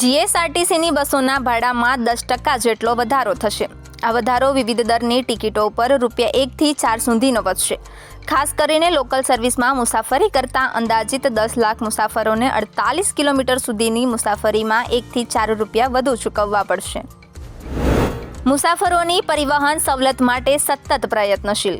જીએસઆરટીસીની બસોના ભાડામાં 10% જેટલો વધારો થશે। આ વધારો વિવિધ દરની ટિકિટો પર ₹1 થી 4 સુધીનો વધશે। ખાસ કરીને લોકલ સર્વિસમાં મુસાફરી કરતા અંદાજિત 10 લાખ મુસાફરોને 48 કિલોમીટર સુધીની મુસાફરીમાં ₹1 થી 4 વધુ ચૂકવવા પડશે। મુસાફરોની પરિવહન સવલત માટે સતત પ્રયત્નશીલ।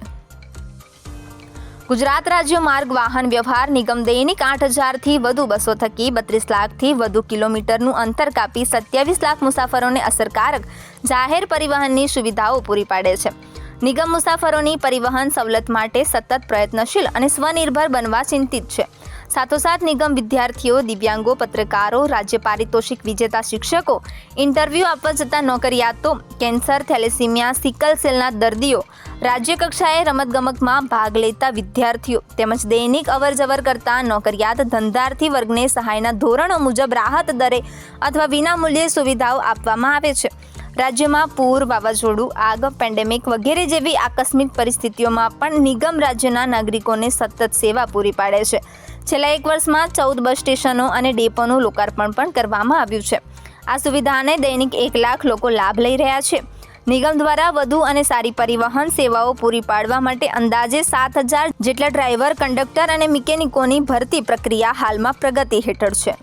ગુજરાત રાજ્ય માર્ગ વાહન વ્યવહાર નિગમ દૈનિક 8,000 થી વધુ બસો થકી 32 લાખથી વધુ કિલોમીટરનું અંતર કાપી 27 લાખ મુસાફરોને અસરકારક જાહેર પરિવહનની સુવિધાઓ પૂરી પાડે છે। નિગમ મુસાફરોની પરિવહન સવલત માટે સતત પ્રયત્નશીલ અને સ્વનિર્ભર બનવા ચિંતિત છે। સાથોસાથ નિગમ વિદ્યાર્થીઓ, દિવ્યાંગો, પત્રકારો, રાજ્ય પારિતોષિક વિજેતા શિક્ષકો, ઇન્ટરવ્યૂ આપવા જતા નોકરિયાતો, કેન્સર, થેલેસીમિયા, સિકલ સેલના દર્દીઓ, રાજ્ય કક્ષાએ રમતગમતમાં ભાગ લેતા વિદ્યાર્થીઓ તેમજ દૈનિક અવરજવર કરતા નોકરિયાત ધંધાર્થી વર્ગને સહાયના ધોરણો મુજબ રાહત દરે અથવા વિનામૂલ્યે સુવિધાઓ આપવામાં આવે છે। રાજ્યમાં પૂર, વાવાઝોડું, આગ, પેન્ડેમિક વગેરે જેવી આકસ્મિક પરિસ્થિતિઓમાં પણ નિગમ રાજ્યના નાગરિકોને સતત સેવા પૂરી પાડે છે। છેલ્લા 1 વર્ષમાં 14 બસ સ્ટેશનો અને ડેપોનું લોકાર્પણ પણ કરવામાં આવ્યું છે। આ સુવિધાને દૈનિક 1 લાખ લોકો લાભ લઈ રહ્યા છે। નિગમ દ્વારા વધુ અને સારી પરિવહન સેવાઓ પૂરી પાડવા માટે અંદાજે 7,000 જેટલા ડ્રાઈવર, કંડક્ટર અને મિકેનિકોની ભરતી પ્રક્રિયા હાલમાં પ્રગતિ હેઠળ છે।